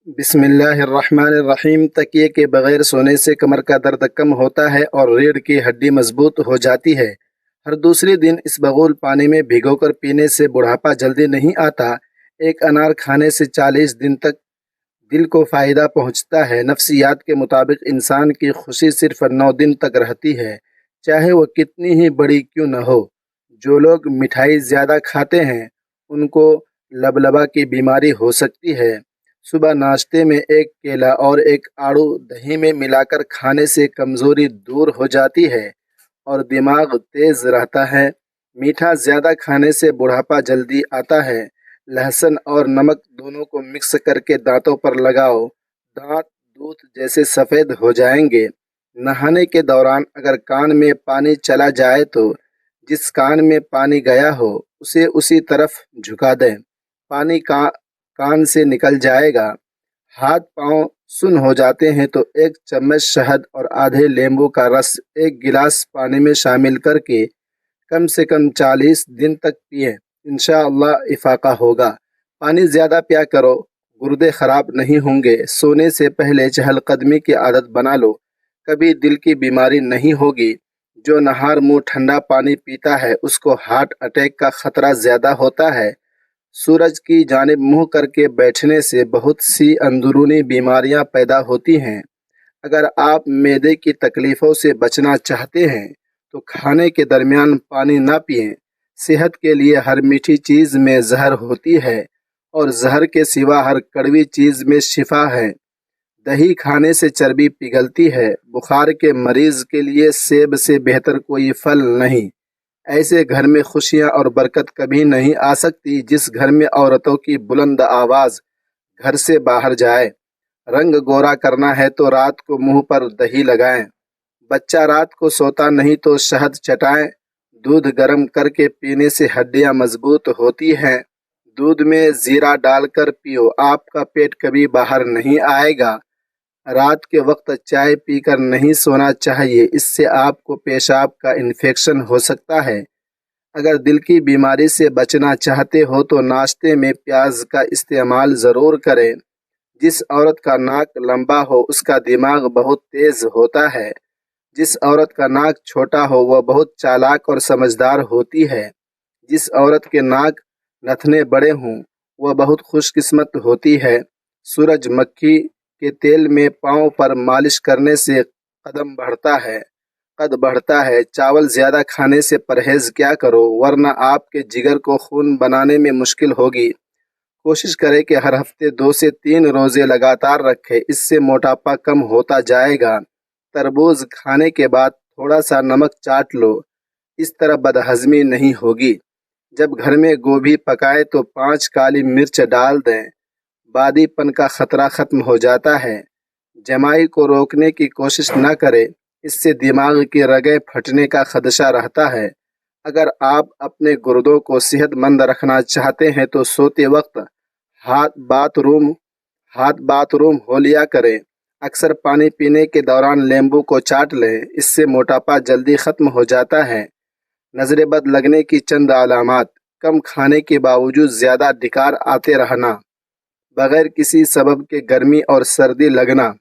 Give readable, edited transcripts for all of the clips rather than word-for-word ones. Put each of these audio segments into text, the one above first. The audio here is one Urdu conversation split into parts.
بسم اللہ الرحمن الرحیم۔ تکیے کے بغیر سونے سے کمر کا درد کم ہوتا ہے اور ریڑھ کی ہڈی مضبوط ہو جاتی ہے۔ ہر دوسرے دن اس بغول پانی میں بھگو کر پینے سے بڑھاپا جلدی نہیں آتا۔ ایک انار کھانے سے 40 دن تک دل کو فائدہ پہنچتا ہے۔ نفسیات کے مطابق انسان کی خوشی صرف 9 دن تک رہتی ہے، چاہے وہ کتنی ہی بڑی کیوں نہ ہو۔ جو لوگ مٹھائی زیادہ کھاتے ہیں ان کو لبلبہ کی بیماری ہو سکتی ہے۔ صبح ناشتے میں ایک کیلا اور ایک آڑو دہی میں ملا کر کھانے سے کمزوری دور ہو جاتی ہے اور دماغ تیز رہتا ہے۔ میٹھا زیادہ کھانے سے بڑھاپا جلدی آتا ہے۔ لہسن اور نمک دونوں کو مکس کر کے دانتوں پر لگاؤ، دانت دودھ جیسے سفید ہو جائیں گے۔ نہانے کے دوران اگر کان میں پانی چلا جائے تو جس کان میں پانی گیا ہو اسے اسی طرف جھکا دیں، پانی کان سے نکل جائے گا۔ ہاتھ پاؤں سن ہو جاتے ہیں تو 1 چمچ شہد اور آدھے لیمبو کا رس 1 گلاس پانی میں شامل کر کے کم سے کم 40 دن تک پئیں، انشاءاللہ افاقہ ہوگا۔ پانی زیادہ پیا کرو، گردے خراب نہیں ہوں گے۔ سونے سے پہلے چہل قدمی کی عادت بنا لو، کبھی دل کی بیماری نہیں ہوگی۔ جو نہار منہ ٹھنڈا پانی پیتا ہے اس کو ہارٹ اٹیک کا خطرہ زیادہ ہوتا ہے۔ سورج کی جانب منہ کر کے بیٹھنے سے بہت سی اندرونی بیماریاں پیدا ہوتی ہیں۔ اگر آپ معدے کی تکلیفوں سے بچنا چاہتے ہیں تو کھانے کے درمیان پانی نہ پئیں۔ صحت کے لیے ہر میٹھی چیز میں زہر ہوتی ہے اور زہر کے سوا ہر کڑوی چیز میں شفا ہے۔ دہی کھانے سے چربی پگھلتی ہے۔ بخار کے مریض کے لیے سیب سے بہتر کوئی پھل نہیں۔ ایسے گھر میں خوشیاں اور برکت کبھی نہیں آ سکتی جس گھر میں عورتوں کی بلند آواز گھر سے باہر جائے۔ رنگ گورا کرنا ہے تو رات کو منہ پر دہی لگائیں۔ بچہ رات کو سوتا نہیں تو شہد چٹائیں۔ دودھ گرم کر کے پینے سے ہڈیاں مضبوط ہوتی ہیں۔ دودھ میں زیرہ ڈال کر پیو، آپ کا پیٹ کبھی باہر نہیں آئے گا۔ رات کے وقت چائے پی کر نہیں سونا چاہیے، اس سے آپ کو پیشاب کا انفیکشن ہو سکتا ہے۔ اگر دل کی بیماری سے بچنا چاہتے ہو تو ناشتے میں پیاز کا استعمال ضرور کریں۔ جس عورت کا ناک لمبا ہو اس کا دماغ بہت تیز ہوتا ہے۔ جس عورت کا ناک چھوٹا ہو وہ بہت چالاک اور سمجھدار ہوتی ہے۔ جس عورت کے ناک نتنے بڑے ہوں وہ بہت خوش قسمت ہوتی ہے۔ سورج مکھی کے تیل میں پاؤں پر مالش کرنے سے قد بڑھتا ہے۔ چاول زیادہ کھانے سے پرہیز کیا کرو ورنہ آپ کے جگر کو خون بنانے میں مشکل ہوگی۔ کوشش کریں کہ ہر ہفتے 2 سے 3 روزے لگاتار رکھیں، اس سے موٹاپا کم ہوتا جائے گا۔ تربوز کھانے کے بعد تھوڑا سا نمک چاٹ لو، اس طرح بدہضمی نہیں ہوگی۔ جب گھر میں گوبھی پکائے تو 5 کالی مرچ ڈال دیں، بادی پن کا خطرہ ختم ہو جاتا ہے۔ جمائی کو روکنے کی کوشش نہ کریں، اس سے دماغ کی رگیں پھٹنے کا خدشہ رہتا ہے۔ اگر آپ اپنے گردوں کو صحت مند رکھنا چاہتے ہیں تو سوتے وقت ہاتھ باتھ روم ہو لیا کریں۔ اکثر پانی پینے کے دوران لیمبو کو چاٹ لیں، اس سے موٹاپا جلدی ختم ہو جاتا ہے۔ نظر بد لگنے کی چند علامات: کم کھانے کے باوجود زیادہ ڈکار آتے رہنا، بغیر کسی سبب کے گرمی اور سردی لگنا،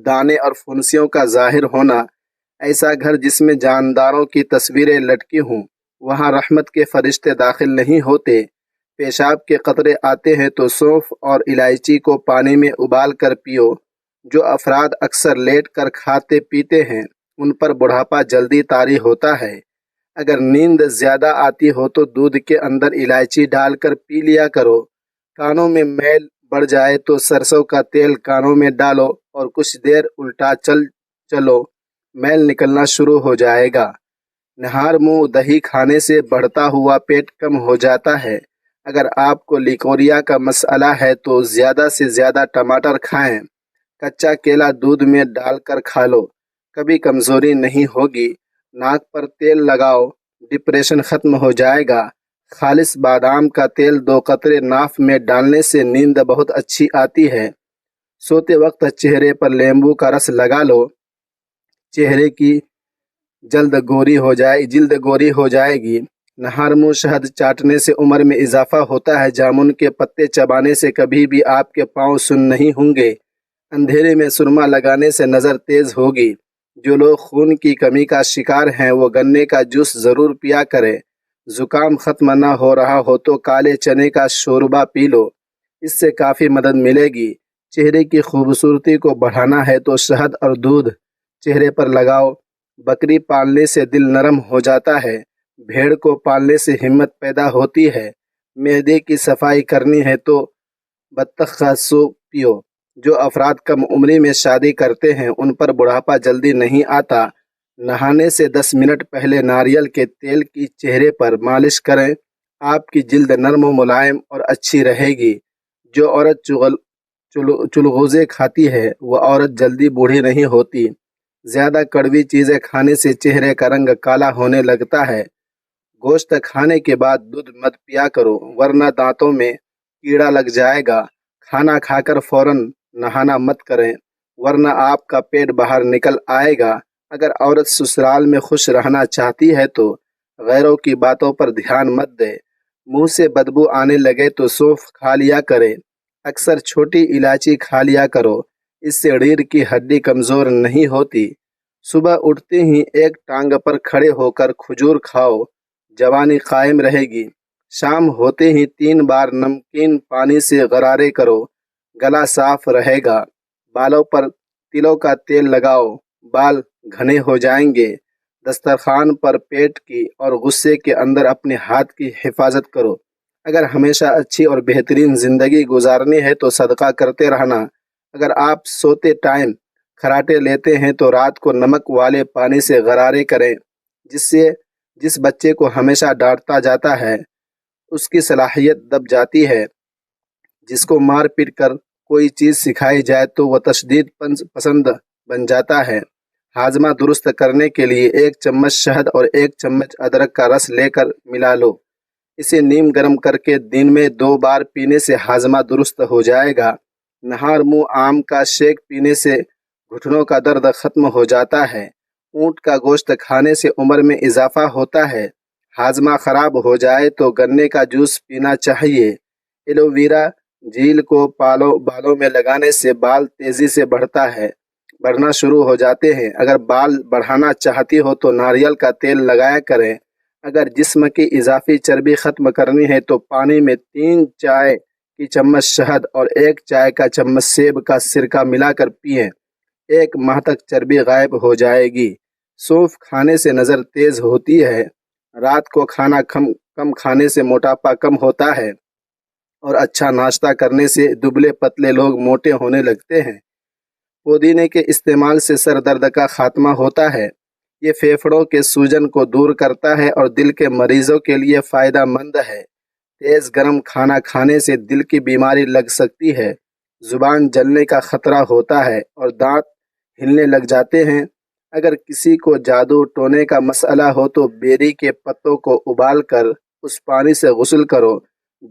دانے اور پھنسیوں کا ظاہر ہونا۔ ایسا گھر جس میں جانداروں کی تصویریں لٹکی ہوں وہاں رحمت کے فرشتے داخل نہیں ہوتے۔ پیشاب کے قطرے آتے ہیں تو سونف اور الائچی کو پانی میں ابال کر پیو۔ جو افراد اکثر لیٹ کر کھاتے پیتے ہیں ان پر بڑھاپا جلدی طاری ہوتا ہے۔ اگر نیند زیادہ آتی ہو تو دودھ کے اندر الائچی ڈال کر پی لیا کرو۔ کانوں میں میل بڑھ جائے تو سرسوں کا تیل کانوں میں ڈالو اور کچھ دیر الٹا چلو، میل نکلنا شروع ہو جائے گا۔ نہار منہ دہی کھانے سے بڑھتا ہوا پیٹ کم ہو جاتا ہے۔ اگر آپ کو لیکوریا کا مسئلہ ہے تو زیادہ سے زیادہ ٹماٹر کھائیں۔ کچا کیلا دودھ میں ڈال کر کھا لو، کبھی کمزوری نہیں ہوگی۔ ناک پر تیل لگاؤ، ڈپریشن ختم ہو جائے گا۔ خالص بادام کا تیل 2 قطرے ناف میں ڈالنے سے نیند بہت اچھی آتی ہے۔ سوتے وقت چہرے پر لیمبو کا رس لگا لو، چہرے کی جلد گوری ہو جائے گی۔ نہار منہ شہد چاٹنے سے عمر میں اضافہ ہوتا ہے۔ جامن کے پتے چبانے سے کبھی بھی آپ کے پاؤں سن نہیں ہوں گے۔ اندھیرے میں سرما لگانے سے نظر تیز ہوگی۔ جو لوگ خون کی کمی کا شکار ہیں وہ گنے کا جوس ضرور پیا کریں۔ زکام ختم نہ ہو رہا ہو تو کالے چنے کا شوربہ پی لو، اس سے کافی مدد ملے گی۔ چہرے کی خوبصورتی کو بڑھانا ہے تو شہد اور دودھ چہرے پر لگاؤ۔ بکری پالنے سے دل نرم ہو جاتا ہے، بھیڑ کو پالنے سے ہمت پیدا ہوتی ہے۔ معدے کی صفائی کرنی ہے تو بطخ کا سوپ پیو۔ جو افراد کم عمری میں شادی کرتے ہیں ان پر بڑھاپا جلدی نہیں آتا۔ نہانے سے 10 منٹ پہلے ناریل کے تیل کی چہرے پر مالش کریں، آپ کی جلد نرم و ملائم اور اچھی رہے گی۔ جو عورت چلغوزے کھاتی ہے وہ عورت جلدی بوڑھی نہیں ہوتی۔ زیادہ کڑوی چیزیں کھانے سے چہرے کا رنگ کالا ہونے لگتا ہے۔ گوشت کھانے کے بعد دودھ مت پیا کرو ورنہ دانتوں میں کیڑا لگ جائے گا۔ کھانا کھا کر فوراً نہانا مت کریں ورنہ آپ کا پیٹ باہر نکل آئے گا۔ اگر عورت سسرال میں خوش رہنا چاہتی ہے تو غیروں کی باتوں پر دھیان مت دے۔ منہ سے بدبو آنے لگے تو سونف کھا لیا کرے۔ اکثر چھوٹی الائچی کھا لیا کرو، اس سے ریڑھ کی ہڈی کمزور نہیں ہوتی۔ صبح اٹھتے ہی ایک ٹانگ پر کھڑے ہو کر کھجور کھاؤ، جوانی قائم رہے گی۔ شام ہوتے ہی 3 بار نمکین پانی سے غرارے کرو، گلا صاف رہے گا۔ بالوں پر تلوں کا تیل لگاؤ، بال گھنے ہو جائیں گے۔ دسترخوان پر پیٹ کی اور غصے کے اندر اپنے ہاتھ کی حفاظت کرو۔ اگر ہمیشہ اچھی اور بہترین زندگی گزارنی ہے تو صدقہ کرتے رہنا۔ اگر آپ سوتے ٹائم کھراٹے لیتے ہیں تو رات کو نمک والے پانی سے غرارے کریں، جس بچے کو ہمیشہ ڈانٹا جاتا ہے اس کی صلاحیت دب جاتی ہے۔ جس کو مار پیٹ کر کوئی چیز سکھائی جائے تو وہ تشدید پسند بن جاتا ہے۔ ہاضمہ درست کرنے کے لیے 1 چمچ شہد اور 1 چمچ ادرک کا رس لے کر ملا لو۔ اسے نیم گرم کر کے دن میں 2 بار پینے سے ہاضمہ درست ہو جائے گا۔ نہار منہ آم کا شیک پینے سے گھٹنوں کا درد ختم ہو جاتا ہے۔ اونٹ کا گوشت کھانے سے عمر میں اضافہ ہوتا ہے۔ ہاضمہ خراب ہو جائے تو گنے کا جوس پینا چاہیے۔ ایلو ویرا جیل کو بالوں میں لگانے سے بال تیزی سے بڑھنا شروع ہو جاتے ہیں۔ اگر بال بڑھانا چاہتی ہو تو ناریل کا تیل لگایا کریں۔ اگر جسم کی اضافی چربی ختم کرنی ہے تو پانی میں 3 چائے کی چمچ شہد اور 1 چائے کا چمچ سیب کا سرکہ ملا کر پئیں۔ 1 ماہ تک چربی غائب ہو جائے گی۔ سونف کھانے سے نظر تیز ہوتی ہے۔ رات کو کھانا کم کھانے سے موٹاپا کم ہوتا ہے اور اچھا ناشتہ کرنے سے دبلے پتلے لوگ موٹے ہونے لگتے ہیں۔ پودینے کے استعمال سے سر درد کا خاتمہ ہوتا ہے۔ یہ پھیپھڑوں کے سوجن کو دور کرتا ہے اور دل کے مریضوں کے لیے فائدہ مند ہے۔ تیز گرم کھانا کھانے سے دل کی بیماری لگ سکتی ہے، زبان جلنے کا خطرہ ہوتا ہے اور دانت ہلنے لگ جاتے ہیں۔ اگر کسی کو جادو ٹونے کا مسئلہ ہو تو بیری کے پتوں کو ابال کر اس پانی سے غسل کرو،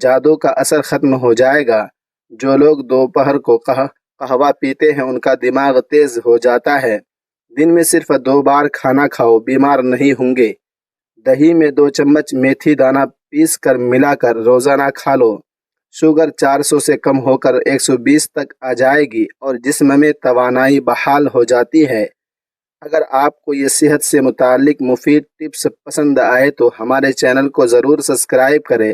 جادو کا اثر ختم ہو جائے گا۔ جو لوگ دوپہر کو قہوہ پیتے ہیں ان کا دماغ تیز ہو جاتا ہے۔ دن میں صرف 2 بار کھانا کھاؤ، بیمار نہیں ہوں گے۔ دہی میں 2 چمچ میتھی دانہ پیس کر ملا کر روزانہ کھا لو۔ شوگر 400 سے کم ہو کر 120 تک آ جائے گی اور جسم میں توانائی بحال ہو جاتی ہے۔ اگر آپ کو یہ صحت سے متعلق مفید ٹپس پسند آئے تو ہمارے چینل کو ضرور سبسکرائب کریں،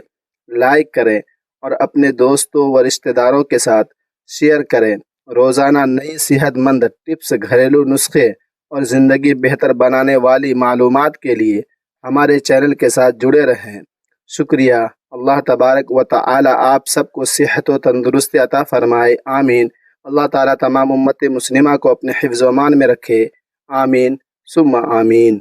لائک کریں اور اپنے دوستوں و رشتہ داروں کے ساتھ شیئر کریں۔ روزانہ نئی صحت مند ٹپس، گھریلو نسخے اور زندگی بہتر بنانے والی معلومات کے لیے ہمارے چینل کے ساتھ جڑے رہیں۔ شکریہ۔ اللہ تبارک و تعالی آپ سب کو صحت و تندرستی عطا فرمائے، آمین۔ اللہ تعالیٰ تمام امت مسلمہ کو اپنے حفظ و امان میں رکھے، آمین ثم آمین۔